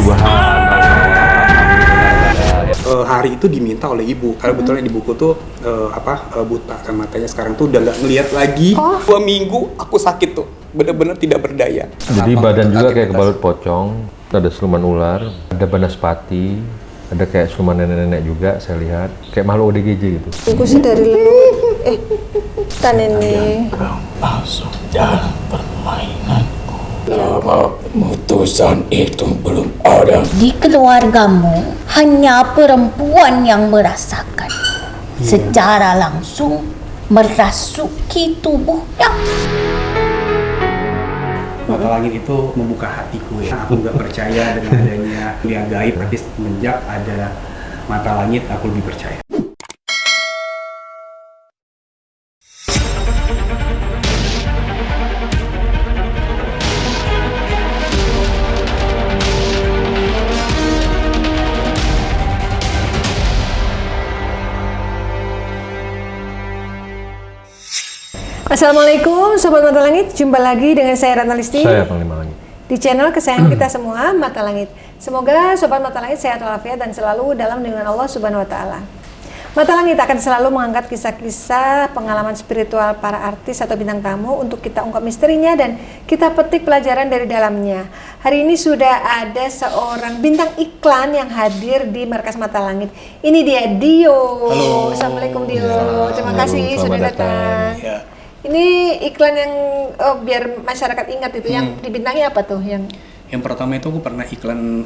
Subhanallah. Hari itu diminta oleh ibu karena kebetulan ibuku tuh buta kan matanya, sekarang tuh udah nggak ngelihat lagi. 2 minggu aku sakit tuh, bener-bener tidak berdaya. Jadi badan juga kayak kebalut pocong, ada siluman ular, ada banaspati, ada kayak siluman nenek-nenek juga saya lihat, kayak makhluk ODGJ gitu. Aku sih dari leluhur. Tan ini. Kau masuk dalam permainanku. Lama keputusan itu belum ada. Di keluargamu hanya perempuan yang merasakan secara langsung merasuki tubuhnya. Mata langit itu membuka hatiku ya. Aku nggak percaya dengan adanya dunia gaib, tapi semenjak ada mata langit aku lebih percaya. Assalamualaikum Sobat Mata Langit, jumpa lagi dengan saya Ratna Listi. Saya Panglima Langit. Di channel kesayangan kita semua, Mata Langit. Semoga Sobat Mata Langit sehat walafiat dan selalu dalam lindungan Allah Subhanahu wa Ta'ala. Mata Langit akan selalu mengangkat kisah-kisah pengalaman spiritual para artis atau bintang tamu untuk kita ungkap misterinya dan kita petik pelajaran dari dalamnya. Hari ini sudah ada seorang bintang iklan yang hadir di Markas Mata Langit. Ini dia Dio. Halo. Assalamualaikum Dio. Ya. Terima Halo, kasih selamat sudah datang. datang. Ya. Ini iklan yang biar masyarakat ingat itu yang dibintangi apa tuh yang Yang pertama itu aku pernah iklan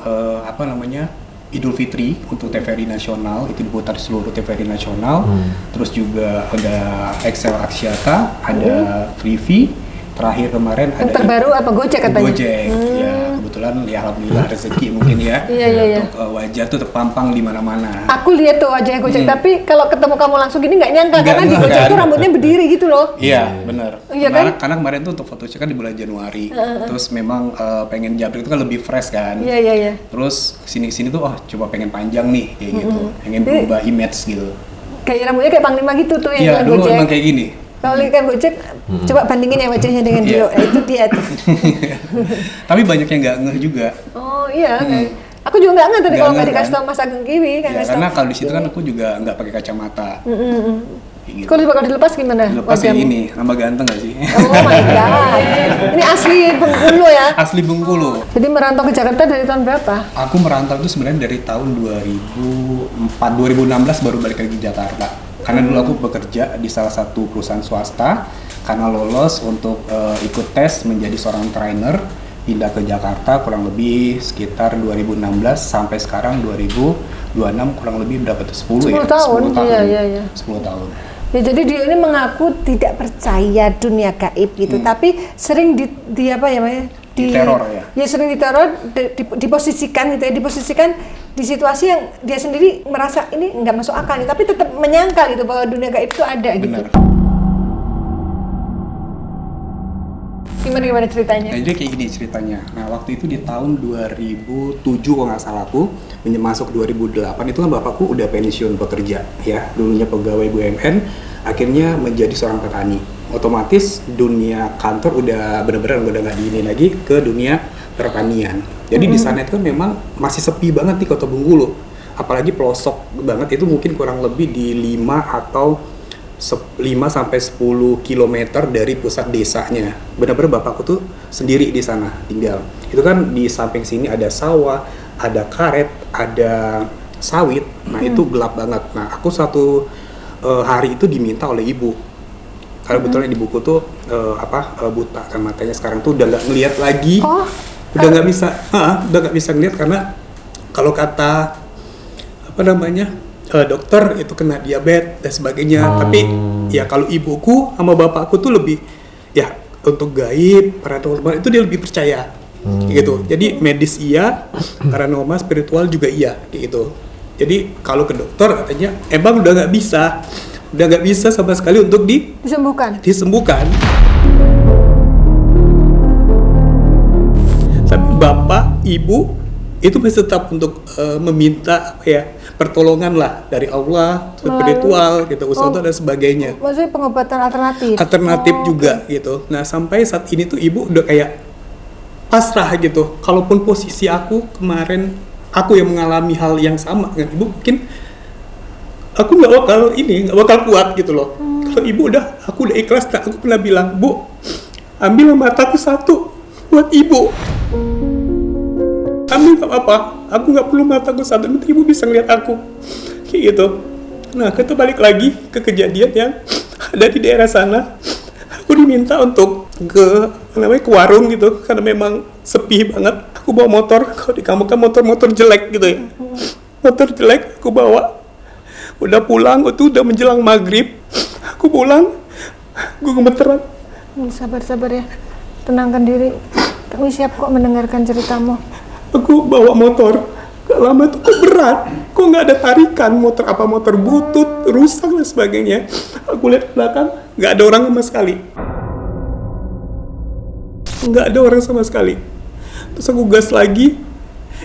Idul Fitri untuk TVRI Nasional, itu diputar seluruh TVRI Nasional. Terus juga ada Excel Aksiata, ada Freevee. Terakhir kemarin yang ada terbaru apa Gojek katanya? Gojek. Ya, kebetulan ya alhamdulillah rezeki mungkin ya. Iya. Untuk wajah tuh terpampang di mana-mana. Aku lihat tuh wajahnya Gojek, tapi kalau ketemu kamu langsung gini nggak nyangka Nggak karena di nyangka, Gojek kan? tuh rambutnya berdiri gitu loh. Iya, benar. Iya kan? Karena kemarin tuh untuk photoshoot kan di bulan Januari. Terus memang pengen jabrik itu kan lebih fresh kan. Iya. Terus kesini tuh coba pengen panjang nih kayak gitu. Pengen berubah image gitu. Kayak rambutnya kayak Panglima gitu tuh Iya, yang iklan dulu Gojek. emang kayak gini. Kalau iklan Gojek, coba bandingin ya wajahnya dengan Dio. Itu dia tuh. Tapi banyak yang nggak ngeh juga. Oh iya. Aku juga nggak ngerti tadi Nggak kalau nggak ngeh, dikasih kan? tau Mas Ageng Kiwi kan. Ya, karena kalau di situ kan aku juga nggak pakai kacamata. Kayak gitu. Kalau dilepas gimana? Lepas wajahmu? ini, nama ganteng gak sih? Oh my god. Ini asli Bengkulu ya. Asli Bengkulu. Jadi merantau ke Jakarta dari tahun berapa? Aku merantau itu sebenarnya dari tahun 2016 baru balik lagi ke Jakarta. Karena dulu aku bekerja di salah satu perusahaan swasta, karena lolos untuk ikut tes menjadi seorang trainer, pindah ke Jakarta kurang lebih sekitar 2016 sampai sekarang 2026 kurang lebih berapa tuh? 10 ya? 10 tahun, 10 tahun. iya. 10 tahun. Ya, jadi dia ini mengaku tidak percaya dunia gaib gitu, tapi sering di apa ya, Maya? Diteror ya? Ya sering diteror, diposisikan gitu ya, diposisikan di situasi yang dia sendiri merasa ini nggak masuk akal nih, tapi tetap menyangkal gitu bahwa dunia gaib itu ada gitu. Benar. Gimana ceritanya? Nah, jadi kayak gini ceritanya. Nah, waktu itu di tahun 2007 kalau nggak salah aku, masuk 2008 itu kan bapakku udah pensiun bekerja ya. Dulunya pegawai BUMN, akhirnya menjadi seorang petani. Otomatis dunia kantor udah benar-benar udah nggak diini lagi ke dunia pertanian. Jadi di sana itu kan memang masih sepi banget di Kota Bengkulu. Apalagi pelosok banget, itu mungkin kurang lebih di 5 sampai 10 kilometer dari pusat desanya. Benar-benar bapakku tuh sendiri di sana tinggal. Itu kan di samping sini ada sawah, ada karet, ada sawit. Nah, itu gelap banget. Nah, aku satu hari itu diminta oleh ibu. Karena kebetulan ibuku tuh buta kan matanya, sekarang tuh udah nggak ngelihat lagi. Udah nggak bisa ngelihat karena kalau kata dokter itu kena diabetes dan sebagainya. Tapi ya kalau ibuku sama bapakku tuh lebih ya untuk gaib, paranormal itu dia lebih percaya gitu. Jadi medis iya, paranormal spiritual juga iya gitu. Jadi kalau ke dokter katanya emang udah nggak bisa sama sekali untuk disembuhkan. Tapi bapak, ibu itu masih tetap untuk meminta pertolongan lah dari Allah, spiritual gitu, usaha dan sebagainya. Maksudnya pengobatan alternatif? Juga gitu. Nah, sampai saat ini tuh ibu udah kayak pasrah gitu. Kalaupun posisi aku kemarin, aku yang mengalami hal yang sama dengan ibu, mungkin aku nggak bakal kuat gitu loh. Kalau ibu aku udah ikhlas. Nah, aku pernah bilang, Bu, ambil mataku satu buat ibu. Ambil nggak apa-apa, aku nggak perlu mataku satu, nanti ibu bisa ngeliat aku kayak gitu. Nah, kita balik lagi ke kejadian yang ada di daerah sana. Aku diminta untuk ke warung gitu, karena memang sepi banget. Aku bawa motor, kalau di kampung kan motor jelek gitu ya. Motor jelek aku bawa. Udah pulang, itu udah menjelang maghrib. Aku pulang, gue gemeteran. Sabar ya, tenangkan diri. Kami siap kok mendengarkan ceritamu. Aku bawa motor, gak lama itu kok berat, kok nggak ada tarikan, motor butut, rusak dan sebagainya. Aku lihat ke belakang, nggak ada orang sama sekali. Nggak ada orang sama sekali. Terus aku gas lagi,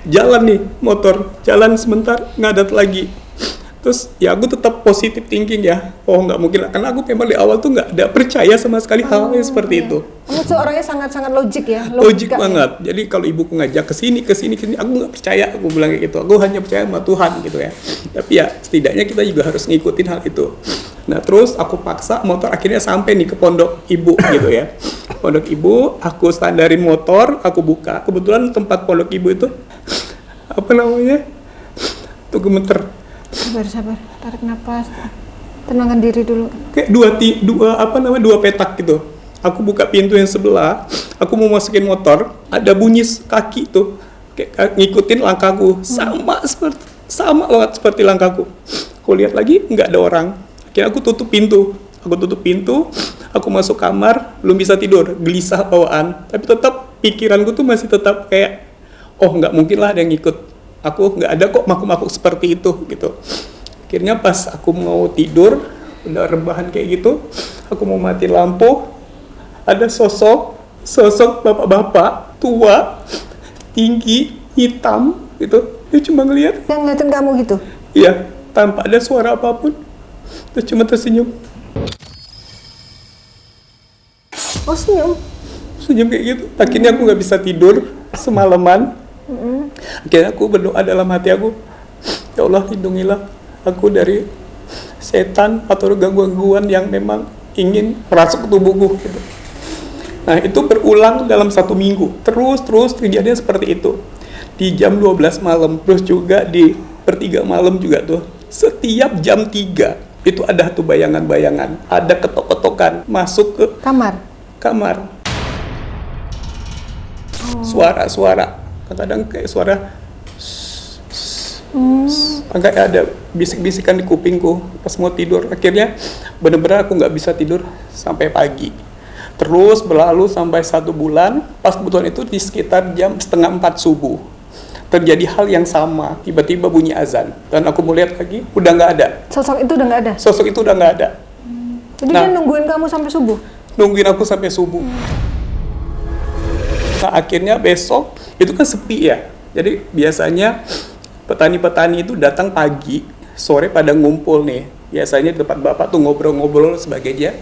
jalan nih motor, jalan sebentar, nggak ada lagi. Terus ya aku tetap positive thinking ya, oh nggak mungkin lah, karena aku memang di awal tuh nggak ada percaya sama sekali hal yang seperti itu. Kamu tuh orangnya sangat-sangat logik ya? Logik banget. Ya? Jadi kalau ibuku ngajak ke sini, aku nggak percaya, aku bilang kayak gitu. Aku hanya percaya sama Tuhan gitu ya. Tapi ya setidaknya kita juga harus ngikutin hal itu. Nah terus aku paksa motor akhirnya sampai nih ke pondok ibu gitu ya. Pondok ibu, aku standarin motor, aku buka. Kebetulan tempat pondok ibu itu tuh gemeter. Sabar, tarik nafas, tenangkan diri dulu. Kayak dua petak gitu. Aku buka pintu yang sebelah, aku mau masukin motor, ada bunyi kaki tuh, kayak ngikutin langkahku, sama banget seperti langkahku. Aku lihat lagi, nggak ada orang. Akhirnya aku tutup pintu, aku masuk kamar, belum bisa tidur, gelisah bawaan. Tapi tetap pikiranku tuh masih tetap kayak, oh nggak mungkin lah ada yang ngikut. Aku nggak ada kok makhluk-makhluk seperti itu gitu. Akhirnya pas aku mau tidur, udah rebahan kayak gitu, aku mau mati lampu, ada sosok bapak-bapak tua, tinggi, hitam gitu. Dia cuma ngeliat. Yang ngeliatin kamu gitu? Iya, tanpa ada suara apapun. Terus cuma tersenyum. Oh senyum? Senyum kayak gitu. Akhirnya aku nggak bisa tidur semalaman. Akhirnya aku berdoa dalam hati aku, ya Allah lindungilah aku dari setan atau gangguan yang memang ingin merasuk ke tubuhku gitu. Nah itu berulang dalam 1 minggu, terus kejadian seperti itu di jam 12 malam, terus juga di per 3 malam juga tuh. Setiap jam 3 itu ada tuh bayangan-bayangan, ada ketok-ketokan masuk ke kamar. Suara-suara, kadang kayak suara kayak ada bisik-bisikan di kupingku pas mau tidur. Akhirnya bener-bener aku nggak bisa tidur sampai pagi. Terus berlalu sampai 1 bulan. Pas kebetulan itu di sekitar jam 3:30 subuh terjadi hal yang sama. Tiba-tiba bunyi azan dan aku mau lihat lagi, udah nggak ada. Sosok itu udah nggak ada? Sosok itu udah nggak ada. Jadi dia nungguin kamu sampai subuh? Nungguin aku sampai subuh. Nah akhirnya besok itu kan sepi ya. Jadi biasanya petani-petani itu datang pagi, sore pada ngumpul nih. Biasanya di tempat bapak tuh ngobrol-ngobrol sebagainya.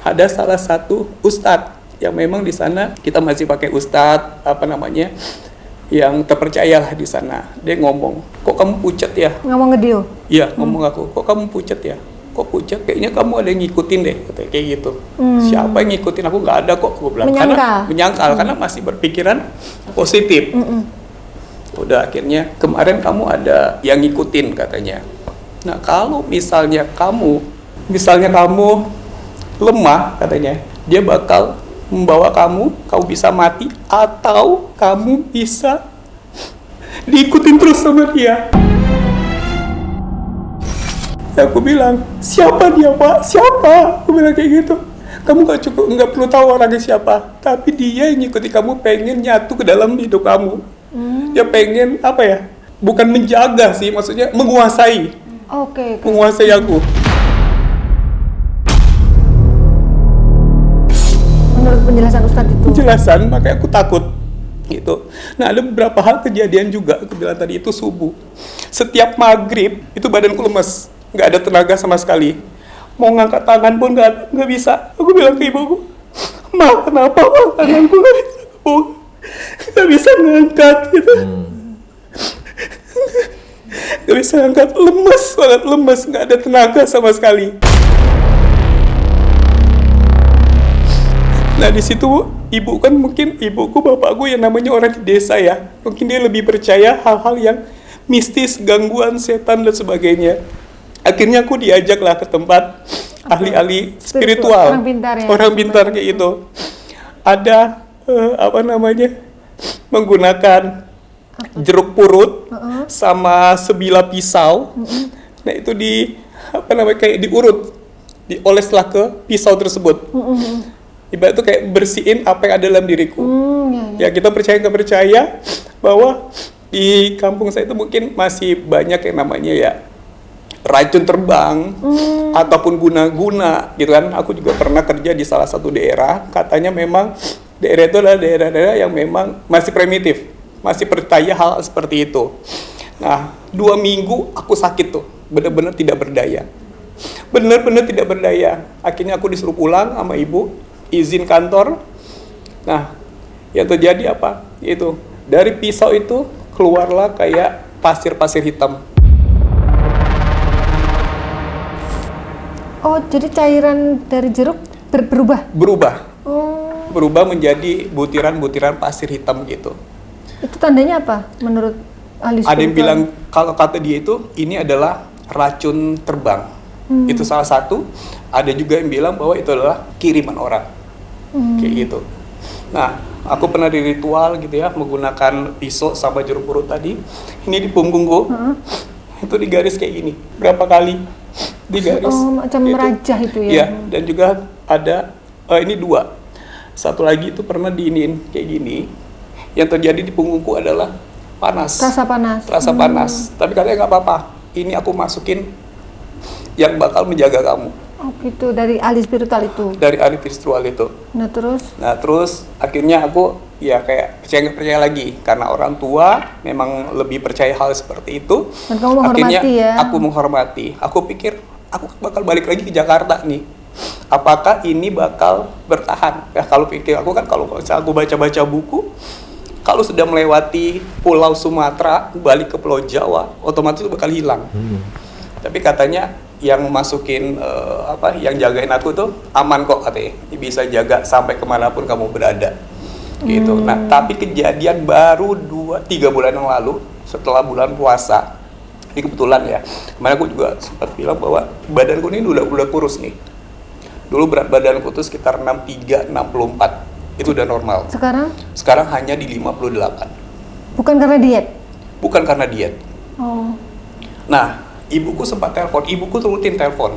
Ada salah satu ustadz yang memang di sana kita masih pakai ustadz yang terpercaya lah di sana. Dia ngomong, kok kamu pucat ya? Ngomong ke dia? Iya, ngomong aku, kok kamu pucat ya? Kok pucat? Kayaknya kamu ada yang ngikutin deh, katanya kayak gitu. Siapa yang ngikutin? Aku nggak ada kok, aku bilang. Menyangkal, karena masih berpikiran positif. Udah akhirnya kemarin kamu ada yang ngikutin katanya. Nah kalau misalnya kamu lemah katanya, dia bakal membawa kamu bisa mati atau kamu bisa diikutin terus sama dia. Aku bilang, siapa dia Pak? Siapa? Aku bilang kayak gitu. Kamu nggak perlu tahu orangnya siapa, tapi dia yang ngikuti kamu, pengen nyatu ke dalam hidup kamu. Dia pengen bukan menjaga sih, maksudnya menguasai. Oke. Menguasai aku. Menurut penjelasan Ustadz itu? Penjelasan, makanya aku takut. Gitu. Nah ada beberapa hal kejadian juga, aku bilang tadi itu subuh. Setiap maghrib, itu badanku lemes. Nggak ada tenaga sama sekali. Mau ngangkat tangan pun nggak bisa. Aku bilang ke ibuku, Ma, kenapa Ma? Tanganku nggak bisa. nggak bisa ngangkat gitu. Nggak bisa ngangkat, lemes banget, lemes, nggak ada tenaga sama sekali. Nah di situ ibu kan, mungkin ibuku bapakku yang namanya orang di desa ya, mungkin dia lebih percaya hal-hal yang mistis, gangguan setan dan sebagainya. Akhirnya aku diajaklah ke tempat ahli-ahli spiritual, orang pintar ya, orang pintar kayak itu. Ada menggunakan jeruk purut sama sebilah pisau. Nah itu kayak diurut, dioleslah ke pisau tersebut. Ibarat itu kayak bersihin apa yang ada dalam diriku. Ya kita percaya nggak percaya bahwa di kampung saya itu mungkin masih banyak yang namanya ya racun terbang ataupun guna-guna gitu kan. Aku juga pernah kerja di salah satu daerah, katanya memang daerah itu adalah daerah-daerah yang memang masih primitif, masih percaya hal seperti itu. Nah 2 minggu aku sakit tuh, benar-benar tidak berdaya, benar-benar tidak berdaya. Akhirnya aku disuruh pulang sama ibu, izin kantor. Nah yang terjadi apa? Itu dari pisau itu keluarlah kayak pasir-pasir hitam. Oh, jadi cairan dari jeruk berubah? Berubah. Oh. Berubah menjadi butiran-butiran pasir hitam gitu. Itu tandanya apa menurut ahli spiritual? Ada yang bilang, kalau kata dia itu, ini adalah racun terbang. Itu salah satu. Ada juga yang bilang bahwa itu adalah kiriman orang. Kayak gitu. Nah, aku pernah di ritual gitu ya, menggunakan pisau sama jeruk purut tadi. Ini di punggungku, itu digaris kayak gini. Berapa kali digaris. Oh, macam gitu. merajah itu ya? Iya, dan juga ada, ini 2. Satu lagi itu pernah diinin kayak gini. Yang terjadi di punggungku adalah panas. Rasa panas? Rasa panas. Tapi katanya nggak apa-apa. Ini aku masukin yang bakal menjaga kamu. Oh gitu, dari ahli spiritual itu? Dari ahli spiritual itu. Nah terus Akhirnya aku ya kayak percaya lagi. Karena orang tua memang lebih percaya hal seperti itu. Dan kamu menghormati akhirnya ya? Aku menghormati. Aku pikir aku bakal balik lagi ke Jakarta nih. Apakah ini bakal bertahan? Ya kalau pikir aku kan, kalau misalnya aku baca-baca buku, kalau sudah melewati Pulau Sumatera, balik ke Pulau Jawa, otomatis itu bakal hilang. Tapi katanya yang masukin yang jagain aku tuh aman kok katanya, bisa jaga sampai kemanapun kamu berada gitu. Nah tapi kejadian baru 2-3 bulan yang lalu, setelah bulan puasa, ini kebetulan ya, kemarin aku juga sempat bilang bahwa badanku ini udah kurus nih. Dulu berat badanku tuh sekitar 63, 64, itu udah normal. Sekarang hanya di 58. Bukan karena diet? Bukan karena diet. Oh. Nah, ibuku sempat telepon, ibuku tuh rutin telepon,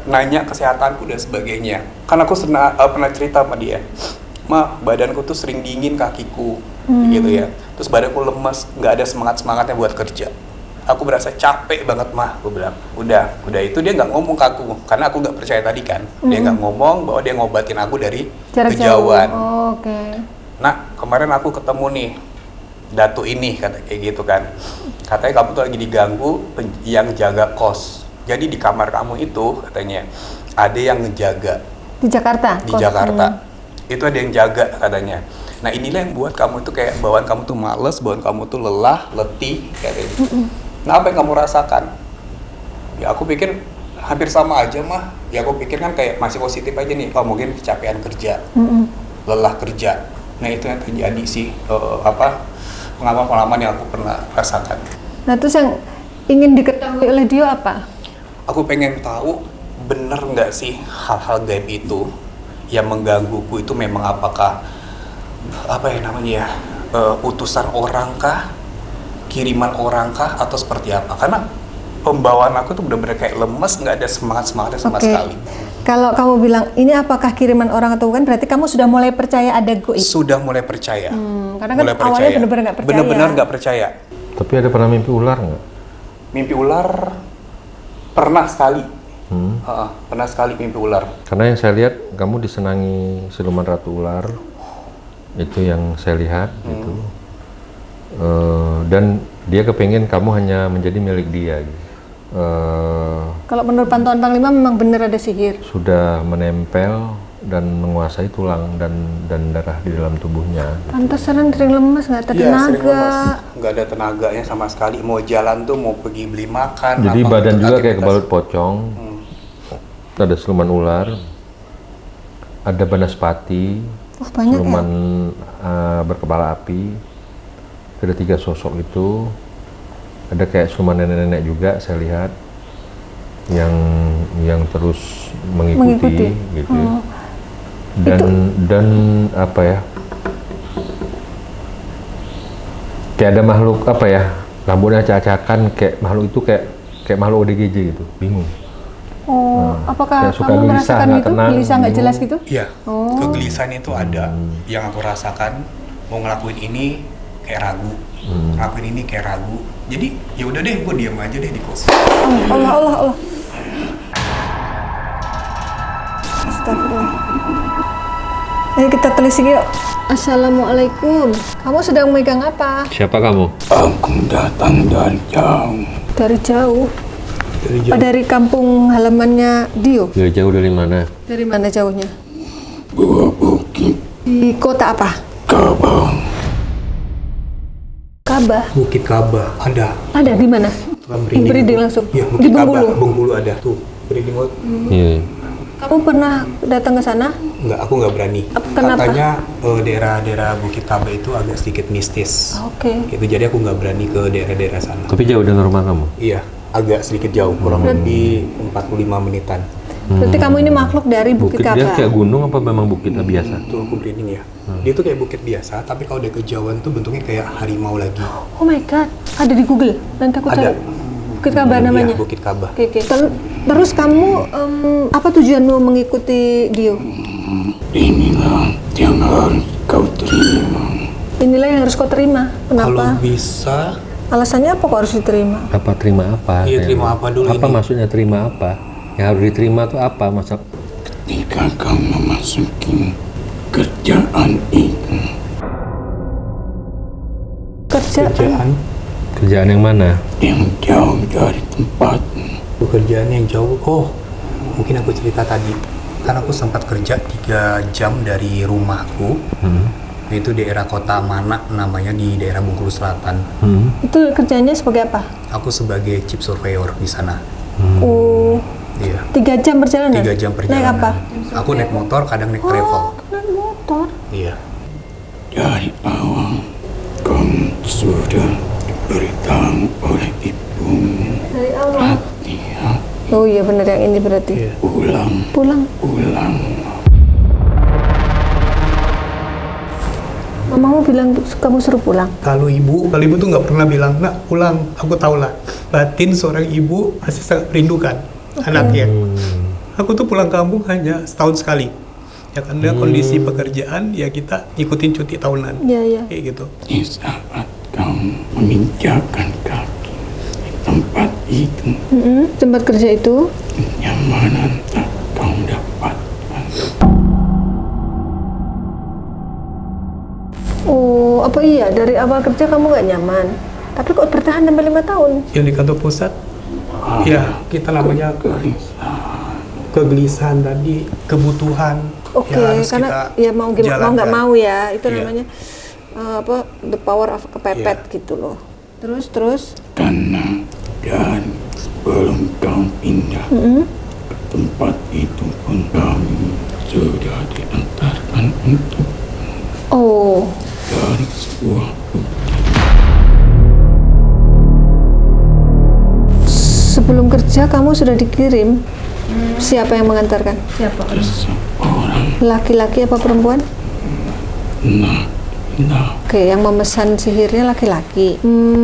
nanya kesehatanku dan sebagainya. Karena aku pernah cerita sama dia, "Ma, badanku tuh sering dingin kakiku," gitu ya. Terus badanku lemas, nggak ada semangatnya buat kerja. Aku berasa capek banget, Mah, aku bilang. Udah itu dia nggak ngomong ke aku, karena aku nggak percaya tadi kan. Dia nggak ngomong bahwa dia ngobatin aku dari kejauhan. Oh, oke. Nah, kemarin aku ketemu nih Datu ini, kata kayak gitu kan. Katanya kamu tuh lagi diganggu yang jaga kos. Jadi di kamar kamu itu katanya ada yang ngejaga. Di Jakarta? Di Jakarta. Itu ada yang jaga katanya. Nah inilah yang buat kamu itu kayak bawaan kamu tuh males, bawaan kamu tuh lelah, letih kayak gitu. Nah apa yang kamu rasakan? Ya aku pikir hampir sama aja, Mah. Ya aku pikir kan kayak masih positif aja nih. Oh mungkin kecapean kerja, lelah kerja. Nah itu yang terjadi sih, pengalaman-pengalaman yang aku pernah rasakan. Nah terus yang ingin diketahui oleh Dio apa? Aku pengen tahu bener nggak sih hal-hal gaib itu yang menggangguku itu memang apakah utusan orang kah, kiriman orang kah, atau seperti apa? Karena pembawaan aku tuh bener-bener kayak lemes, nggak ada semangatnya sama sekali. Kalau kamu bilang ini apakah kiriman orang atau bukan, berarti kamu sudah mulai percaya ada goib? Sudah mulai percaya. Karena kan awalnya benar-benar nggak percaya. Benar-benar nggak percaya. Tapi ada pernah mimpi ular nggak? Mimpi ular pernah sekali. Pernah sekali mimpi ular. Karena yang saya lihat kamu disenangi siluman ratu ular, itu yang saya lihat gitu. Dan dia kepengen kamu hanya menjadi milik dia. Gitu. Kalau menurut pantauan Panglima memang benar ada sihir. Sudah menempel dan menguasai tulang dan darah di dalam tubuhnya. Pantesan sering lemes, nggak ada Iya, sering tenaga. lemas. Nggak ada tenaganya sama sekali. Mau jalan tuh, mau pergi beli makan. Jadi apa, badan untuk juga kayak aktivitas. kebalut pocong. Ada siluman ular, ada banaspati, Wah, banyak siluman berkepala api. Ada 3 sosok itu. Ada kayak siluman nenek-nenek juga saya lihat yang terus mengikuti. Gitu. Dan apa ya? Kayak ada makhluk apa ya? Rambutnya acak-acakan, kayak makhluk itu kayak makhluk ODGJ gitu. Bingung. Oh, apakah kayak suka kamu gelisah, merasakan nggak itu? tenang, Gelisah nggak bingung. jelas gitu? Iya, Oh. kegelisahan itu ada. Yang aku rasakan, mau ngelakuin ini kayak ragu, ngelakuin ini kayak ragu. Jadi ya udah deh, gue diam aja deh di kos. Allah. Astagfirullah. Ayo kita telisik yuk. Assalamualaikum. Kamu sedang megang apa? Siapa kamu? Aku datang dari jauh. Dari jauh. Dari Oh, dari kampung halamannya Dio. Dari jauh dari mana? Dari mana jauhnya? Buah bukit Di kota apa? Kabang. Kabah. Bukit Kabah ada. Ada di mana? Tukang Di Beriding langsung. Iya, Di Bukit Kabah. Bengkulu. Bengkulu ada tuh. Beriding Road. Iya. Kamu pernah datang ke sana? Enggak, aku nggak berani. Kenapa? Katanya daerah-daerah Bukit Kabah itu agak sedikit mistis. Oke. Gitu, jadi aku nggak berani ke daerah-daerah sana. Tapi jauh dari rumah kamu? Iya, agak sedikit jauh, kurang lebih 45 menitan. Berarti kamu ini makhluk dari Bukit Bukit dia Kabah. kayak gunung apa memang bukit biasa? Itu aku merinding ya. Dia tuh kayak bukit biasa, tapi kalau udah kejauhan tuh bentuknya kayak harimau lagi. Oh my god, ada di Google. Nanti aku Ada. cari. Bukit Kabah namanya. Iya, Bukit Kabah. Oke. Terus kamu apa tujuanmu mengikuti Dio? Inilah yang harus kau terima. Inilah yang harus kau terima. Kalau Kenapa? bisa, Alasannya apa kok harus diterima? Apa terima apa? iya terima apa dulu Apa ini? maksudnya terima apa? Yang harus diterima tuh apa? Masa Ketika kau memasuki kerjaan itu, Kerjaan, kerjaan yang mana? yang jauh dari tempatmu, pekerjaan yang jauh. Oh, mungkin aku cerita tadi. Kan aku sempat kerja 3 jam dari rumahku. Itu daerah kota Manak namanya, di daerah Bengkulu Selatan. Itu kerjanya sebagai apa? Aku sebagai chip surveyor di sana. Oh, Iya. 3 jam perjalanan? 3 jam perjalanan. Naik apa? Aku naik motor, kadang naik travel. Naik motor. Iya. dari awal kamu sudah diberitahu oleh ibumu. Dari awal. Hati-hati, Oh iya benar yang ini berarti. Iya. Pulang. ulang. Mamamu bilang kamu suruh pulang. Kalau ibu tuh nggak pernah bilang, nak pulang. Aku tahu lah, batin seorang ibu masih sangat merindukan anaknya. Aku tuh pulang kampung hanya setahun sekali. Ya karena kondisi pekerjaan, ya kita ngikutin cuti tahunan. Iya. Kayak gitu. Di saat kamu menginjakkan kaki di tempat itu, Tempat kerja itu. kenyamanan tak kau dapatkan. Oh, apa iya dari awal kerja kamu nggak nyaman? Tapi kok bertahan sampai 5 tahun? Yang di kantor pusat, ya kita namanya kegelisahan tadi, kebutuhan. Oke, ya harus karena kita ya mau gimana mau nggak jalankan. mau ya, itu Iya. namanya the power of kepepet gitu loh. Terus Karena dari sebelum kau pindah ke tempat itu pun kami sudah diantarkan untuk oh dari sebuah sebelum kerja kamu sudah dikirim. Siapa yang mengantarkan? Siapa? seorang Laki-laki apa perempuan? nah Oke, yang memesan sihirnya laki-laki.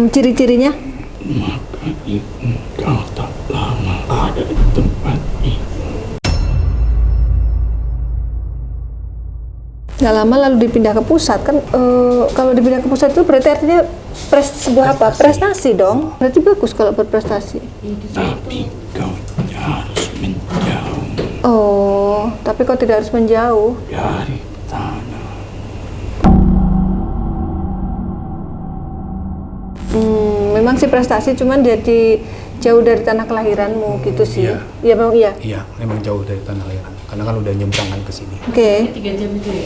Ciri-cirinya? maka itu kau tak lama ada di tempat itu. Nggak lama lalu dipindah ke pusat kan? Kalau dipindah ke pusat itu berarti artinya sebuah apa? Prestasi dong. Berarti bagus kalau berprestasi. Tapi kau harus menjauh Oh, tapi kok tidak harus menjauh? dari tanah. Memang sih prestasi, cuman jadi jauh dari tanah kelahiranmu gitu sih. Iya. Iya memang iya. Iya, memang jauh dari tanah lahiran. karena kan udah nyebrang kan ke sini. Oke. 3 jam itu ya?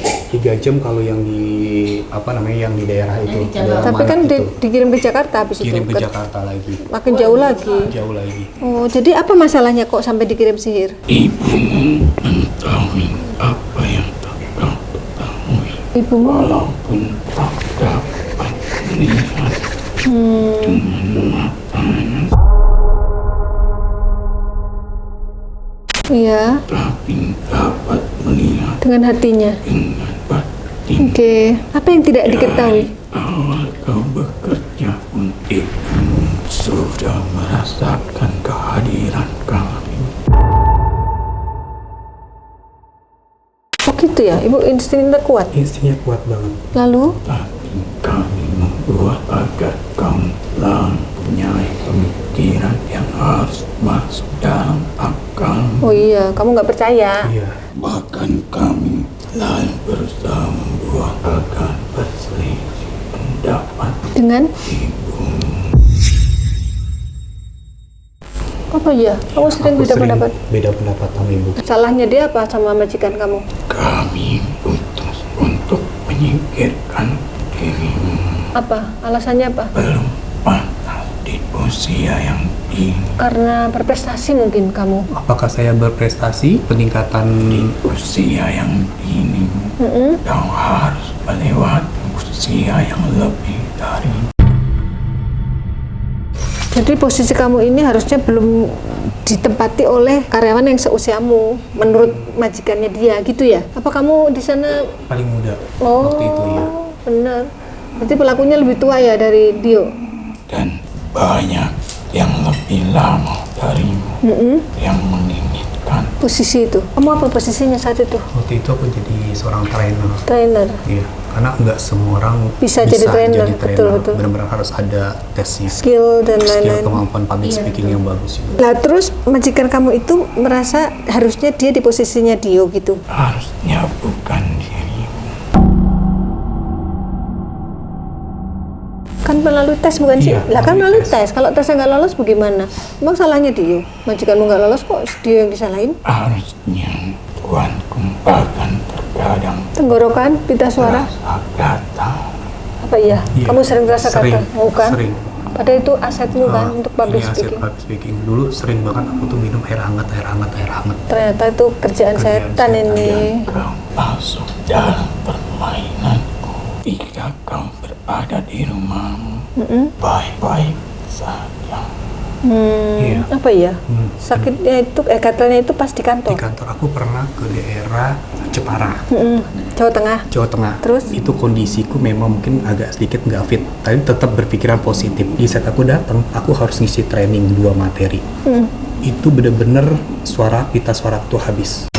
3 jam kalau yang di yang di daerah itu. daerah Tapi Manak kan itu. dikirim ke Jakarta habis Kirim itu. ke Jakarta lagi, Makin jauh lagi. jauh lagi. Oh, jadi apa masalahnya kok sampai dikirim sihir? Ibumu mengetahui apa yang tak kau ketahui, Ibumu? walaupun tak dapat melihat dengan matanya, Iya, tapi dapat melihat dengan hatinya. dengan batin. Oke. Apa yang tidak diketahui? Awal kau bekerja pun ibumu sudah merasakan kehadiran kami. Oh gitu ya, ibu instingnya kuat. Instingnya kuat banget. Lalu? Tapi kami membuat agar kamu selalu punya pemikiran yang harus masuk dalam akal. Oh iya, kamu nggak percaya. Iya. Bahkan kami selalu berusaha membuat agar berselisih pendapat Dengan? ibumu. Apa iya? Kamu sering Aku beda pendapat? Beda pendapat sama ibu. Salahnya dia apa sama majikan kamu? Kami putus untuk menyingkirkan dirimu. Apa? Alasannya apa? Belum pantas di usia yang tinggi. Karena berprestasi mungkin kamu. Apakah saya berprestasi? Peningkatan Usia yang ini kau harus melewati usia yang lebih dari. Jadi posisi kamu ini harusnya belum ditempati oleh karyawan yang seusiamu, menurut majikannya dia, gitu ya? Apa kamu di sana? paling muda Oh, waktu itu ya. bener. Berarti pelakunya lebih tua ya dari Dio? Dan banyak yang lebih lama darimu yang menginginkan. Posisi itu. Kamu apa posisinya saat itu? Waktu itu aku jadi seorang trainer. Trainer. Iya, karena nggak semua orang Bisa jadi trainer, betul. Benar-benar harus ada tesnya. Skill dan Skill lain-lain. kemampuan public speaking yang bagus juga. Lah terus majikan kamu itu merasa harusnya dia di posisinya Dio gitu. Harusnya bukan dirimu. Kan melalui tes bukan sih? Iya, Lah kan melalui melalui tes. Kalau tesnya nggak lolos bagaimana? Emang salahnya Dio? Majikanmu nggak lolos kok Dio yang disalahin? Harusnya tuanku bahkan terkadang Tenggorokan, pita suara. terasa gatal. Apa iya? Iya, Kamu sering merasa sering, gatal? Bukan? sering. Padahal itu asetmu kan untuk public Ini hasil speaking. public speaking. Dulu sering banget aku tuh minum air hangat. Ternyata itu kerjaan setan setan, ini. Kau masuk dalam permainanku. Jika kau berada di rumahmu, baik-baik saja. Iya. Apa ya? Sakitnya itu, gatalnya itu pas di Di kantor. kantor aku pernah ke daerah Jepara, Jawa Tengah. Jawa Tengah. Terus? Itu kondisiku memang mungkin agak sedikit nggak fit, tapi tetap berpikiran positif. Di saat aku datang, aku harus ngisi training 2 materi. Itu bener-bener pita suara tuh habis.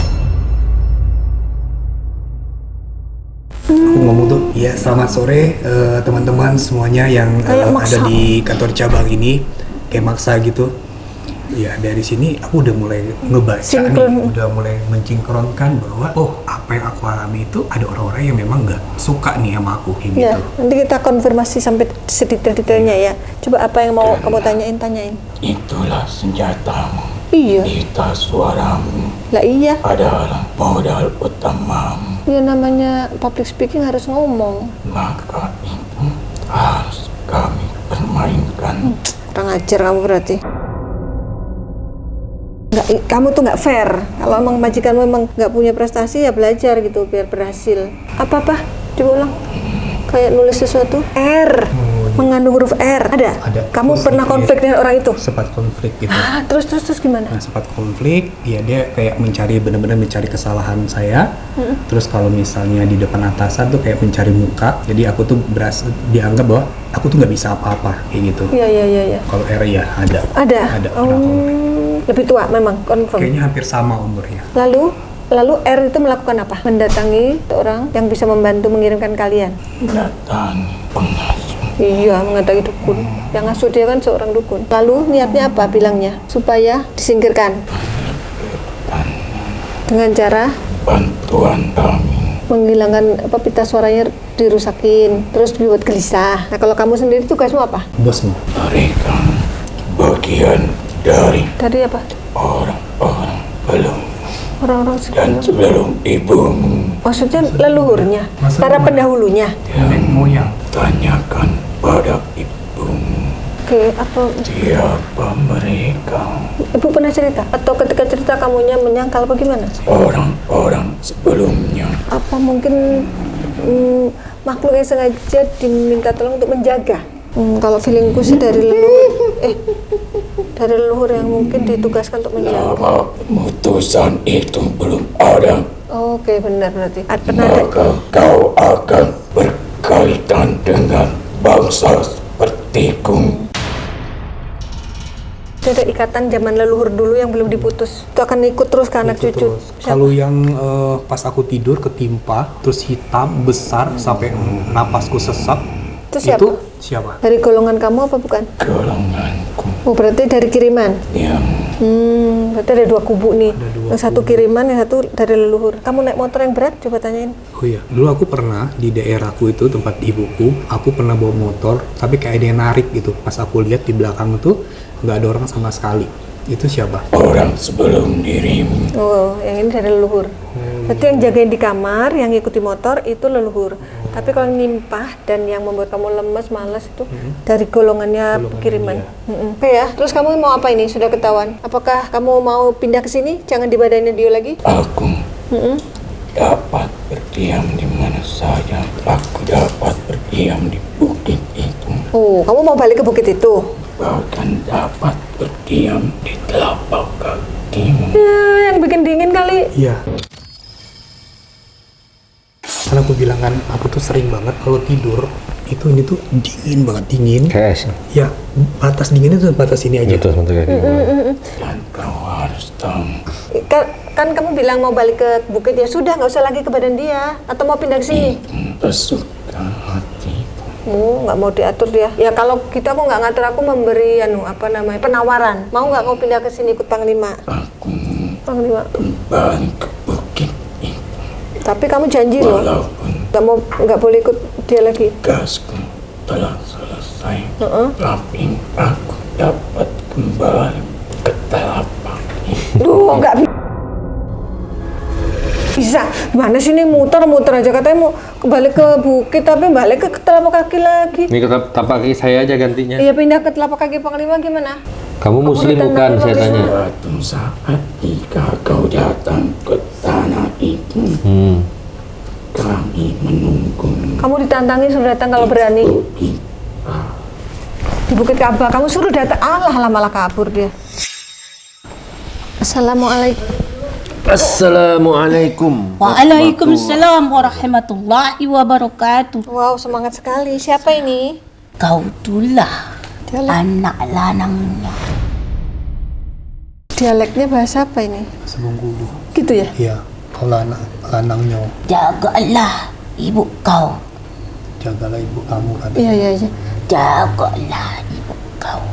Aku ngomong tuh, ya selamat sore teman-teman semuanya yang Kayak ada maksa. di kantor cabang ini, kayak maksa gitu. Ya dari sini aku udah mulai ngebaca Sinkron. nih, udah mulai mencinkronkan bahwa oh apa yang aku alami itu ada orang-orang yang memang nggak suka nih sama aku kayak Ya, gitu. nanti kita konfirmasi sampai sedetail-detailnya ya. Coba apa yang mau kamu tanyain. Itulah senjatamu. Iya. Pita suaramu Lah iya. adalah modal utamamu. Ya namanya public speaking harus ngomong. Maka itu harus kami permainkan. Kurang ajar kamu berarti. Kamu tuh nggak fair. Kalau emang majikanmu emang nggak punya prestasi ya belajar gitu biar berhasil. Apa? Coba ulang. Kayak nulis sesuatu. R. Mengandung huruf R. Ada? Ada. Kamu Terus pernah iya. konflik dengan orang itu? Sempat konflik gitu. Ah, terus gimana? Nah, sempat konflik, ya dia kayak benar-benar mencari kesalahan saya. Terus kalau misalnya di depan atasan tuh kayak mencari muka, jadi aku tuh dianggap bahwa aku tuh nggak bisa apa-apa kayak gitu. Iya. Kalau R ya ada. Ada? Ada. Pernah konflik. Lebih tua memang, confirm. Kayaknya hampir sama umurnya. Lalu R itu melakukan apa? Mendatangi orang yang bisa membantu mengirimkan kalian. Datangi pengasuh. Iya, mendatangi dukun. Yang ngasuh dia kan seorang dukun. Lalu niatnya apa bilangnya? Supaya disingkirkan. Dengan cara Bantuan kami. menghilangkan pita suaranya dirusakin, terus dibuat gelisah. Nah, kalau kamu sendiri tugasmu apa? Bosmu. Mereka bagian dari Dari apa? orang-orang belum Orang-orang Dan sebelum. sebelum ibumu, Maksudnya leluhurnya, para pendahulunya. Nenek moyang. tanyakan pada ibumu Oke, apa siapa mereka. Ibu pernah cerita? Atau ketika cerita kamunya menyangkal apa gimana? Orang-orang sebelumnya. Apa mungkin makhluk yang sengaja diminta tolong untuk menjaga? Kalau feelingku sih dari leluhur yang mungkin ditugaskan untuk menjaga. Lama keputusan itu belum ada, Oke, benar berarti. Pernah ada. maka kau akan berkaitan dengan bangsa sepertiku. Itu ada ikatan zaman leluhur dulu yang belum diputus. Itu akan ikut terus ke anak cucu. Terus. Kalau yang pas aku tidur ketimpa, terus hitam, besar, sampai napasku sesak, Itu siapa? itu siapa? Dari golongan kamu apa bukan? Golonganku Oh, berarti dari kiriman. yang Berarti ada dua kubu nih. Yang satu kiriman, yang satu dari leluhur. Kamu naik motor yang berat? Coba tanyain. Oh iya, dulu aku pernah di daerahku itu tempat ibuku, aku pernah bawa motor, tapi kayak ada yang narik gitu. Pas aku lihat di belakang itu nggak ada orang sama sekali. Itu siapa? orang sebelum dirimu. Oh, yang ini dari leluhur. Berarti yang jagain di kamar, yang ngikuti motor itu leluhur. Tapi kalau yang nimpah dan yang membuat kamu lemes, malas itu dari golongannya kiriman. Oke ya. Terus kamu mau apa ini? Sudah ketahuan. Apakah kamu mau pindah ke sini? Jangan di badannya dia lagi. Aku dapat berdiam di mana saja. Aku dapat berdiam di bukit itu. Oh, kamu mau balik ke bukit itu? Bahkan dapat berdiam di telapak kakimu. Ya, yang bikin dingin kali. Iya. Karena aku bilang kan, aku tuh sering banget kalau tidur itu ini tuh dingin banget, dingin. Kayak es. Ya, batas dinginnya tuh batas ini aja. Gitu sebentar kayak gitu. Dan kau harus tahu, Kan kamu bilang mau balik ke bukit ya sudah, nggak usah lagi ke badan dia. Atau mau pindah ke sini? bersuka hatiku. Oh, nggak mau diatur dia. Ya kalau gitu aku nggak ngatur, aku memberi penawaran. Mau nggak kamu pindah ke sini ikut Panglima? Aku Panglima. kembali ke bukit itu. Tapi kamu janji loh, Walaupun nggak boleh ikut dia lagi. tugasku telah selesai, tapi aku dapat kembali ke telapak itu. Duh, nggak bisa. Gimana sih ini muter-muter aja, katanya mau kembali ke bukit tapi balik ke telapak kaki lagi. Ini tapak kaki saya aja gantinya. Iya, pindah ke telapak kaki Panglima gimana? Kamu muslim bukan? Saya tanya. Suatu saat jika kau datang ke tanah itu, kami menunggu Kamu ditantangi suruh datang kalau berani. bukit. Di Bukit Ka'bah, kamu suruh datang. Allah malah kabur dia. Assalamualaikum. Assalamualaikum. Waalaikumsalam warahmatullahi wabarakatuh. Wow, semangat sekali. Siapa ini? Kau itulah Dialek. anak lanangnya. Dialeknya bahasa apa ini? Sebungkulu. Gitu ya? Iya, kalau lanangnya, Jagalah ibu kau. jagalah ibu kamu kan. Iya. Jagalah ibu kau.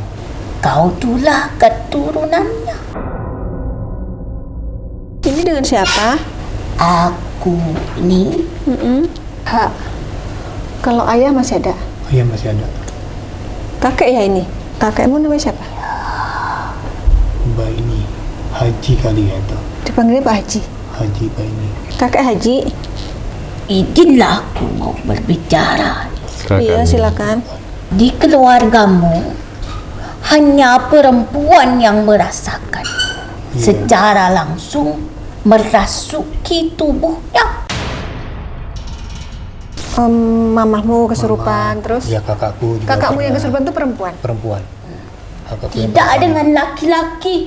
Kau itulah keturunannya. Ini dengan siapa? Aku ini Hak. Kalau ayah masih ada. Oh iya, masih ada. Kakek ya ini? Kakekmu namanya siapa? Mbak ini, Haji kali ya itu. Dipanggilnya Pak Haji. Haji Mbak ini. Kakek Haji? izinlah aku mau berbicara. Iya, silakan. Di keluargamu hanya perempuan yang merasakan secara langsung merasuki tubuhnya. Mamahmu kesurupan, terus? Ya kakakku juga. Kakakmu yang pernah. kesurupan itu perempuan? Perempuan. Kakakku yang Tidak pertama. dengan laki-laki.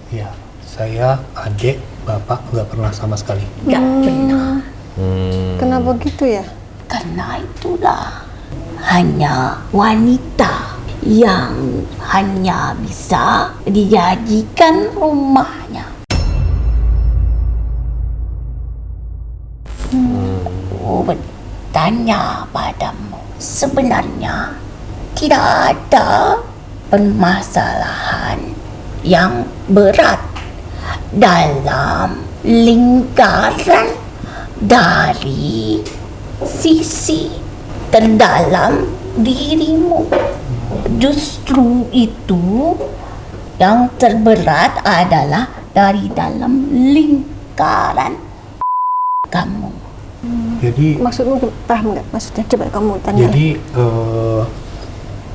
Ya, saya, adik, bapak nggak pernah sama sekali. Tidak pernah. Kenapa gitu ya? Karena itulah hanya wanita yang hanya bisa dijadikan rumahnya. Aku bertanya padamu, sebenarnya tidak ada permasalahan yang berat dalam lingkaran dari sisi terdalam dirimu. Justru itu yang terberat adalah dari dalam lingkaran lingkaran kamu. Jadi Maksudmu paham nggak? Maksudnya coba kamu tanya. Jadi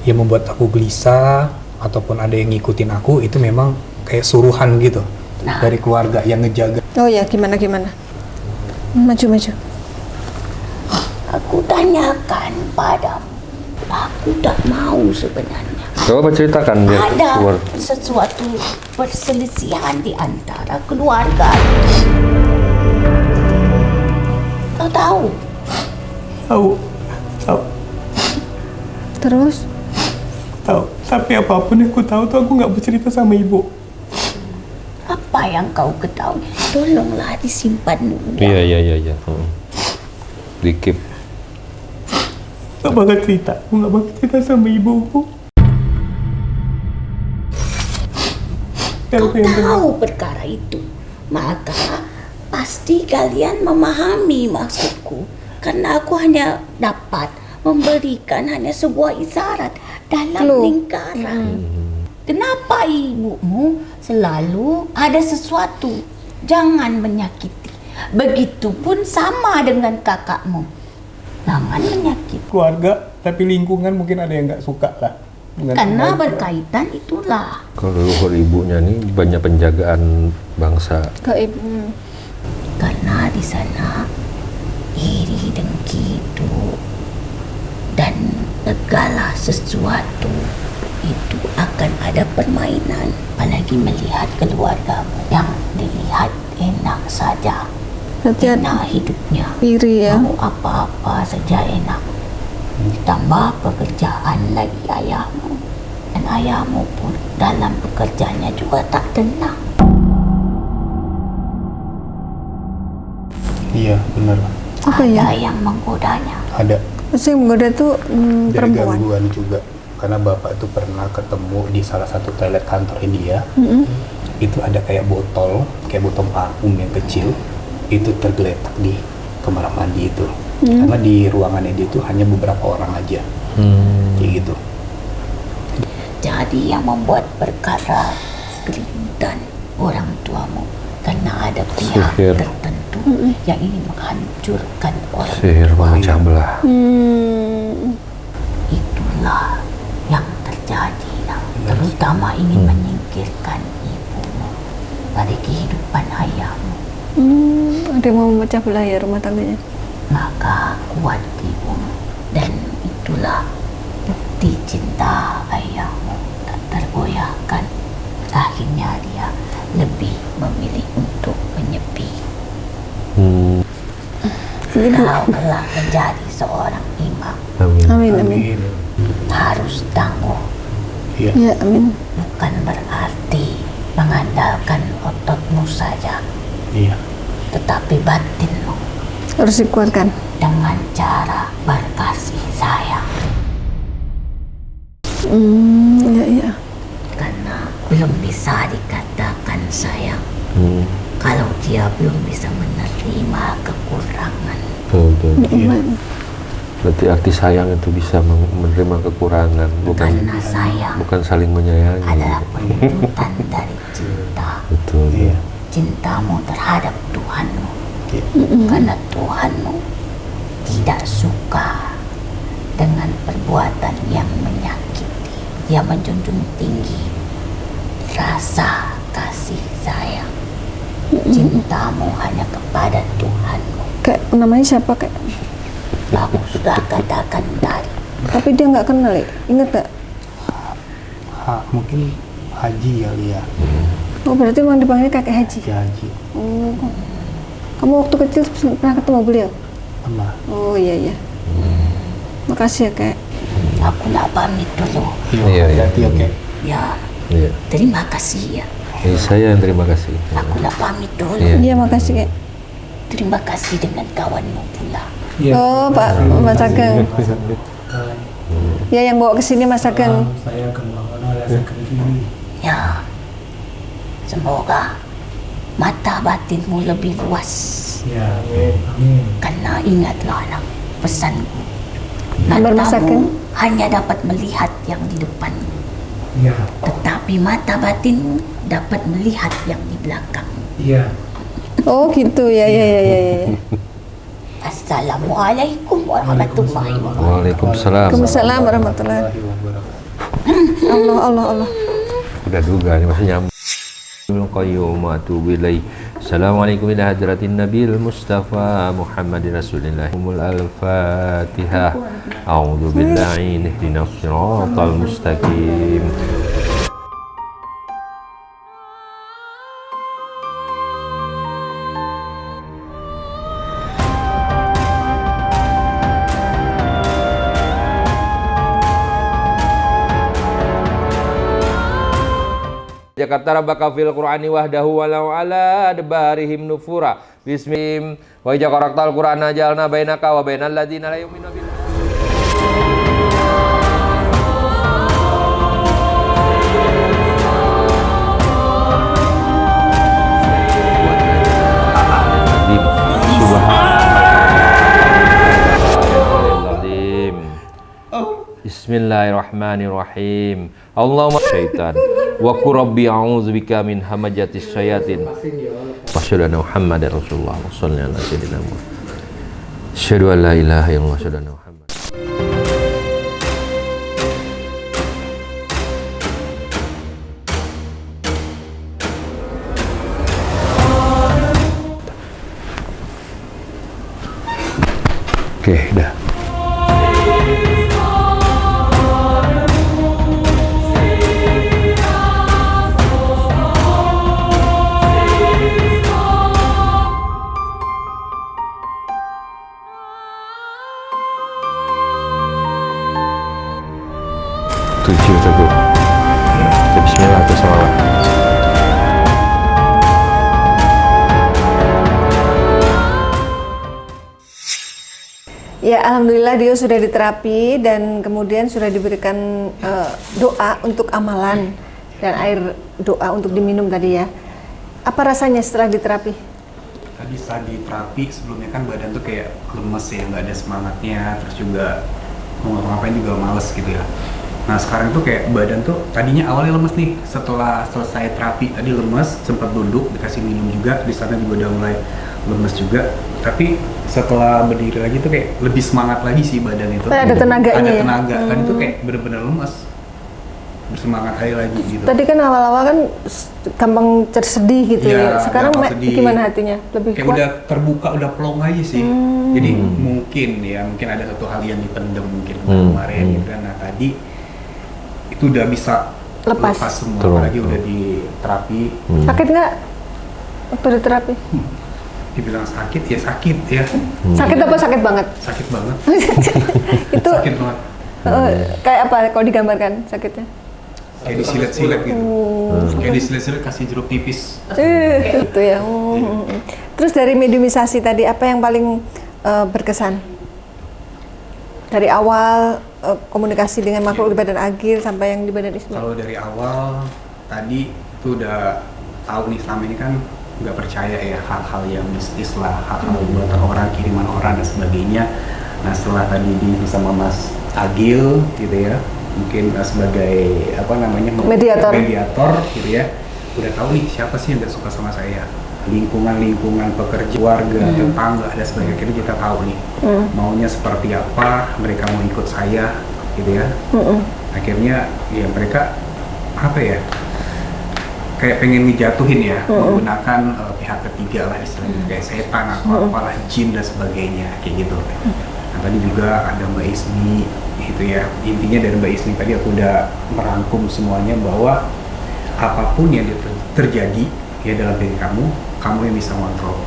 yang membuat aku gelisah ataupun ada yang ngikutin aku itu memang kayak suruhan gitu dari keluarga yang ngejaga. Oh ya, gimana? Maju. Aku tanyakan padamu. Aku tak mau sebenarnya. Coba ceritakan biar Ada keluar. sesuatu perselisihan di antara keluarga. Kau tahu? Tahu. Terus? Tahu. Tapi apapun yang aku tahu tuh aku nggak bercerita sama ibu. Apa yang kau ketahui? Tolonglah disimpan dulu. Iya. Dikip. Nggak bakal cerita. Aku nggak bakal cerita sama ibuku. Kau tahu perkara itu, maka pasti kalian memahami maksudku. Karena aku hanya dapat memberikan hanya sebuah isyarat dalam Clue. lingkaran. Kenapa ibumu selalu ada sesuatu? Jangan menyakiti. Begitupun sama dengan kakakmu. Jangan menyakiti. Keluarga, tapi lingkungan mungkin ada yang nggak suka lah. dengan Karena keluarga. berkaitan itulah. Kalau leluhur ibunya nih banyak penjagaan bangsa. Gaib. Karena di sana iri, dengki itu dan segala sesuatu itu akan ada permainan. Apalagi melihat keluargamu yang dilihat enak saja, Berarti ada enak hidupnya, iri ya. mau apa-apa saja enak. Ditambah pekerjaan lagi ayahmu, dan ayahmu pun dalam pekerjaannya juga tak tenang. Iya, benar. Apa ya? Ada yang menggodanya. Ada. Maksudnya yang menggoda tuh Dari perempuan. gangguan juga. Karena bapak itu pernah ketemu di salah satu toilet kantornya dia. Itu ada kayak botol parfum yang kecil. Itu tergeletak di kamar mandi itu. Karena di ruangannya dia itu hanya beberapa orang aja. Kayak gitu. Jadi yang membuat perkara dan orang tuamu karena ada pihak Sihir. tertentu yang ingin menghancurkan orang Sihir tua. memecah belah. Itulah yang terjadi, nak. Terutama ingin menyingkirkan ibumu dari kehidupan ayahmu. Ada yang mau memecah belah ya rumah tangganya. Maka kuat ibumu, dan itulah bukti cinta ayahmu tak tergoyahkan. Akhirnya dia lebih memilih untuk menyepi. Kau kelak menjadi seorang imam, Amin. Amin. harus tangguh. Iya. Ya, amin. Bukan berarti mengandalkan ototmu saja, Iya. tetapi batinmu Harus dikuatkan. dengan cara berkasih sayang. Iya. Karena belum bisa dikatakan sayang kalau dia belum bisa menerima kekurangan. Betul. Iya. Berarti arti sayang itu bisa menerima kekurangan, Karena sayang bukan saling menyayangi. adalah penuntutan dari cinta. Betul. Iya. Cintamu terhadap Tuhanmu. Iya. Karena Tuhanmu tidak suka dengan perbuatan yang menyakiti. Dia menjunjung tinggi rasa kasih sayang. Cintamu hanya kepada Tuhanmu. Kayak namanya siapa kayak? Aku sudah katakan tadi. Tapi dia nggak kenal ya. Ingat nggak? Mungkin Haji kali ya. Oh berarti memang dipanggilnya kakek Haji. Si Haji. Oh. Kamu waktu kecil pernah ketemu beliau? Pernah. Oh iya. Makasih ya kak. Aku nak pamit dulu. Iya. Hati oke. Ya, Iya. terima kasih ya. Saya yang terima kasih. Aku nak pamit dulu. Iya. Iya makasih kak. Terima kasih dengan kawanmu pula. Oh Pak Mas Ageng. Ya yang bawa ke sini Mas Ageng. Saya akan mengenal rasakan kiri. Ya, semoga mata batinmu lebih luas. Ya, amin. Karena ingatlah anak, pesanku. Kabar Mas Ageng. Matamu hanya dapat melihat yang di depan, Ya, tetapi mata batinmu dapat melihat yang di belakang. iya. Oh gitu ya. Assalamualaikum warahmatullahi wabarakatuh. Waalaikumsalam. Waalaikumsalam warahmatullahi. Allah. Udah duga nih masih nyambung. Qayyum wa atubu ilaih. Assalamualaikum ila hadratin Nabil Mustafa Muhammadin Rasulillah. Al-Fatihah. A'udzu billahi ihdinas siratal mustaqim. Jakarta rabbaka fil qur'ani wahdahu walau ala adbarihim nufura bismim wa jaqaraqtal qur'ana jalna bainaka wa bainal ladzina la yu'minuna bil Bismillahirrahmanirrahim. Allahumma syaitan wa qur rabbi a'udzubika min hamajatis syayatin. Asyhadu anna Muhammadar Rasulullah wa sallallahu alaihi wasallam. Asyhadu an la ilaha illallah asyhadu anna Muhammad. Oke, dah. Tujuh teguh. Bismillah atau salawat. Ya, alhamdulillah dia sudah diterapi dan kemudian sudah diberikan doa untuk amalan dan air doa untuk diminum tadi ya. Apa rasanya setelah diterapi? Tadi saat diterapi sebelumnya kan badan tuh kayak lemes ya, nggak ada semangatnya, terus juga mau ngapa-ngapain juga males gitu ya. Nah sekarang tuh kayak badan tuh tadinya awalnya lemes nih, setelah selesai terapi tadi lemes, sempat duduk dikasih minum juga, di sana juga udah mulai lemes juga, tapi setelah berdiri lagi tuh kayak lebih semangat lagi sih badan itu. Ada tenaganya. Ada tenaga, tadi tuh kayak bener-bener lemes, bersemangat lagi gitu. Tadi kan awal-awal kan gampang tersedih gitu ya. Sekarang gimana hatinya? Lebih kayak kuat? udah terbuka, udah plong aja sih. Jadi mungkin ada satu hal yang dipendem mungkin kemarin gitu kan. Nah tadi itu udah bisa lepas semua, apalagi udah di terapi. Sakit nggak waktu di terapi? Dibilang sakit ya sakit ya. Sakit apa sakit banget? Sakit banget. Itu sakit banget. Kayak apa kalau digambarkan sakitnya? Kayak disilet-silet gitu. Kayak disilet-silet kasih jeruk tipis. Itu ya. Terus dari mediumisasi tadi apa yang paling berkesan? Dari awal komunikasi dengan makhluk di badan Agil sampai yang di badan Ismi. Kalau dari awal tadi itu udah tahu nih, selama ini kan nggak percaya ya hal-hal yang mistis lah, hal-hal buatan orang, kiriman orang dan sebagainya. Nah setelah tadi sama Mas Agil gitu ya, mungkin sebagai mediator gitu ya, udah tahu nih siapa sih yang nggak suka sama saya, lingkungan pekerja, warga, tetangga dan sebagainya. Jadi kita tahu nih maunya seperti apa, mereka mau ikut saya gitu ya. Akhirnya ya mereka kayak pengen ngejatuhin ya, menggunakan pihak ketiga lah istilahnya, kayak setan atau apalah, jin dan sebagainya kayak gitu. Nah tadi juga ada Mbak Ismi gitu ya, intinya dari Mbak Ismi tadi aku udah merangkum semuanya bahwa apapun yang terjadi ya dalam diri kamu yang bisa kontrol.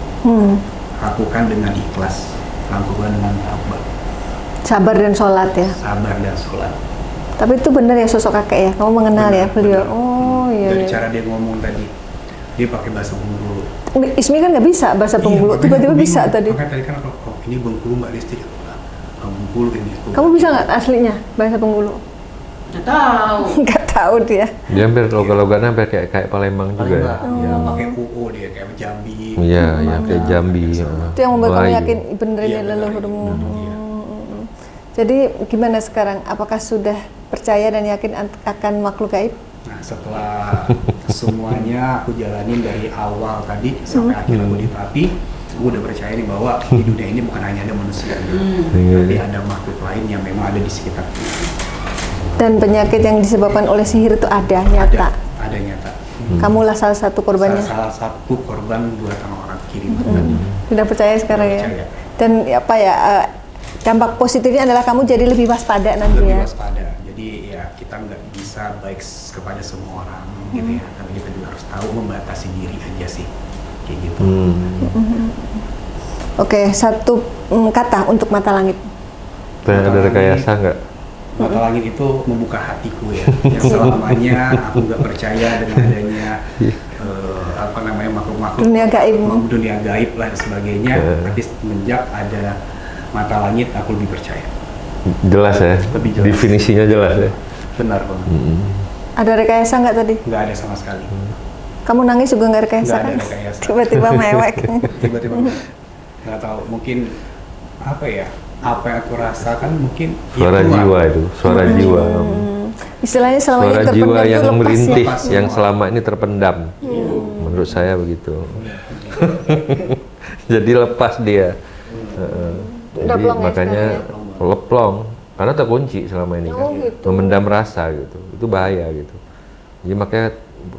Lakukan dengan ikhlas, lakukan dengan tabah, sabar dan sholat ya. Sabar dan sholat. Tapi itu benar ya sosok kakek ya, kamu mengenal ya beliau. Oh iya. Dari cara dia ngomong tadi, dia pakai bahasa Bengkulu. Ismi kan nggak bisa bahasa Bengkulu, tiba-tiba bisa tadi. Makanya tadi kan ini Bengkulu Mbak Desti, Bengkulu ini. Kamu bisa nggak aslinya bahasa Bengkulu? Nggak tahu. Nggak tahu dia. Dia hampir logat-logatnya hampir kayak Palembang juga ya. Ya, pakai UU dia kayak Jambi. Iya, kayak Jambi. Itu yang membuat kamu yakin bener ini leluhurmu. Jadi gimana sekarang? Apakah sudah percaya dan yakin akan makhluk gaib? Nah, setelah semuanya aku jalanin dari awal tadi sampai akhir aku di terapi, aku udah percaya nih bahwa di dunia ini bukan hanya ada manusia, tapi ada makhluk lain yang memang ada di sekitar kita. Dan penyakit yang disebabkan oleh sihir itu ada nyata. Ada nyata. Kamulah salah satu korbannya. Salah satu korban buatan orang kirim. Sudah percaya sekarang ya. Percaya. Dan apa ya, dampak positifnya adalah kamu jadi lebih waspada nanti Lebih ya. waspada. Jadi ya kita nggak bisa baik kepada semua orang gitu ya. Tapi kita juga harus tahu membatasi diri aja sih. Kayak gitu. Oke, satu kata untuk mata langit. Ada rekayasa nggak? Mata langit itu membuka hatiku ya. Yang selamanya aku nggak percaya dengan adanya makhluk-makhluk Dunia gaib. dunia gaib lah dan sebagainya. Tapi semenjak ada mata langit aku lebih percaya. Jelas ya? Lebih jelas. Definisinya jelas ya? Benar banget. Ada rekayasa nggak tadi? Nggak ada sama sekali. Kamu nangis juga nggak rekayasa Nggak ada kan? rekayasa. Tiba-tiba mewek. Tiba-tiba nggak tahu, mungkin apa ya, apa yang aku rasakan mungkin Suara ya keluar. jiwa itu, suara jiwa. Istilahnya selama ini Suara jiwa terpendam yang itu lepas merintih, ya. Lepas yang semua. selama ini terpendam. Menurut saya begitu. Jadi lepas dia. Udah Jadi plong ya makanya leplong, karena terkunci selama ini kan. Oh, gitu. Memendam rasa gitu, itu bahaya gitu. Jadi makanya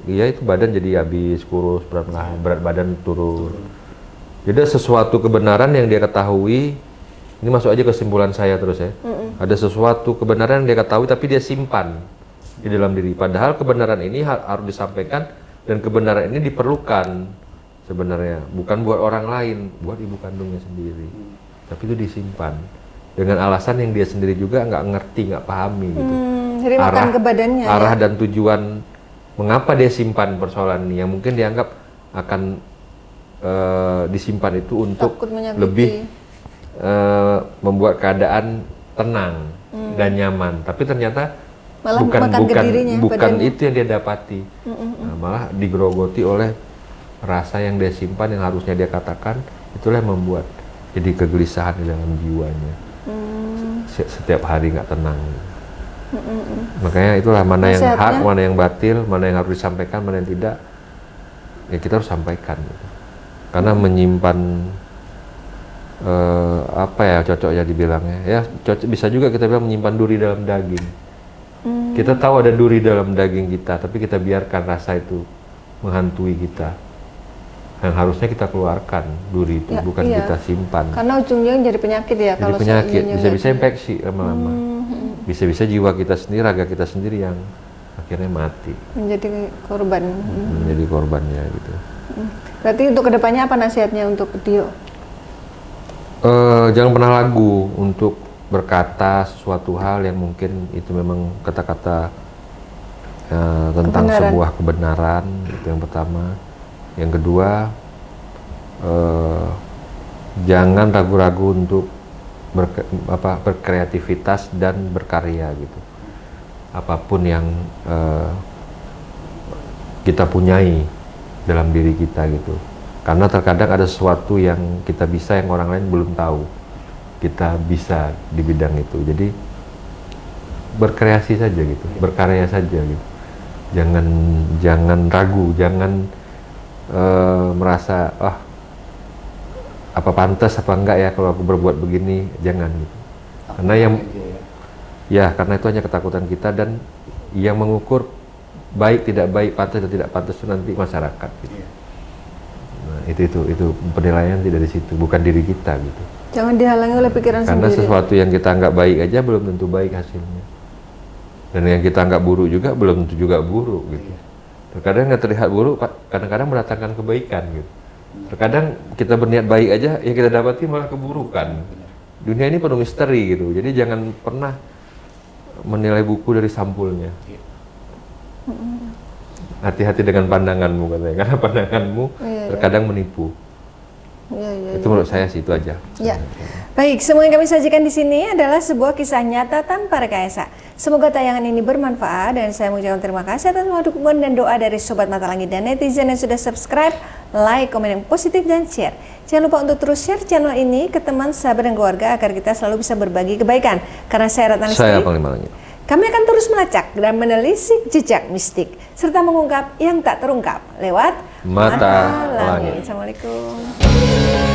ya itu badan jadi habis, kurus, berat badan turun. Jadi ada sesuatu kebenaran yang dia ketahui, ini masuk aja kesimpulan saya terus ya. Ada sesuatu kebenaran yang dia ketahui tapi dia simpan di dalam diri. Padahal kebenaran ini harus disampaikan dan kebenaran ini diperlukan sebenarnya. Bukan buat orang lain, buat ibu kandungnya sendiri. Tapi itu disimpan dengan alasan yang dia sendiri juga nggak ngerti, nggak pahami gitu. Jadi makan ke badannya Arah ya. dan tujuan mengapa dia simpan persoalan ini yang mungkin dianggap akan disimpan itu untuk Takut menyakiti. lebih membuat keadaan tenang dan nyaman. Tapi ternyata Malah bukan makan ke dirinya, badannya. itu yang dia dapati. Nah, malah digerogoti oleh rasa yang dia simpan yang harusnya dia katakan. Itulah yang membuat jadi kegelisahan di dalam jiwanya. Setiap hari nggak tenang. Makanya itulah mana yang Nasihatnya? hak, mana yang batil, mana yang harus disampaikan, mana yang tidak. Ya kita harus sampaikan. Gitu. Karena menyimpan apa ya cocoknya dibilangnya ya bisa juga kita bilang menyimpan duri dalam daging. Kita tahu ada duri dalam daging kita, tapi kita biarkan rasa itu menghantui kita. Yang harusnya kita keluarkan duri itu, Ya, bukan iya. kita simpan. Karena ujungnya jadi penyakit ya Jadi kalau penyakit, seandainya bisa-bisa nggak- infeksi lama-lama. Bisa-bisa jiwa kita sendiri, raga kita sendiri yang akhirnya mati, menjadi korban. menjadi korbannya gitu. Berarti untuk kedepannya apa nasihatnya untuk Dio? Jangan pernah ragu untuk berkata sesuatu hal yang mungkin itu memang kata-kata tentang Kebenaran. sebuah kebenaran, itu yang pertama. Yang kedua, jangan ragu-ragu untuk berkreativitas dan berkarya gitu. Apapun yang kita punyai dalam diri kita gitu. Karena terkadang ada sesuatu yang kita bisa yang orang lain belum tahu. Kita bisa di bidang itu. Jadi berkreasi saja gitu, berkarya saja gitu. Jangan ragu, jangan merasa apa pantas apa enggak ya kalau aku berbuat begini, jangan gitu. Karena karena itu hanya ketakutan kita dan yang mengukur baik tidak baik, pantas dan tidak pantas itu nanti masyarakat gitu. Nah, itu penilaian tidak di situ, bukan diri kita gitu. Jangan dihalangi oleh pikiran Karena sendiri. sesuatu yang kita anggap baik aja belum tentu baik hasilnya. Dan yang kita anggap buruk juga belum tentu juga buruk gitu. Terkadang yang terlihat buruk kadang-kadang mendatangkan kebaikan gitu. Terkadang kita berniat baik aja yang kita dapati malah keburukan. Dunia ini penuh misteri gitu. Jadi jangan pernah menilai buku dari sampulnya. Hati-hati dengan pandanganmu katanya, karena pandanganmu terkadang menipu. Iya. Itu menurut saya sih itu aja. Ya. Baik, semua yang kami sajikan di sini adalah sebuah kisah nyata tanpa rekayasa. Semoga tayangan ini bermanfaat dan saya mengucapkan terima kasih atas semua dukungan dan doa dari Sobat Mata Langit dan netizen yang sudah subscribe, like, komen yang positif dan share. Jangan lupa untuk terus share channel ini ke teman, sahabat dan keluarga agar kita selalu bisa berbagi kebaikan. Karena saya Ratna Saya Lestari. Panglima Langit. Kami akan terus melacak dan menelisik jejak mistik serta mengungkap yang tak terungkap lewat Mata Langit. Assalamualaikum.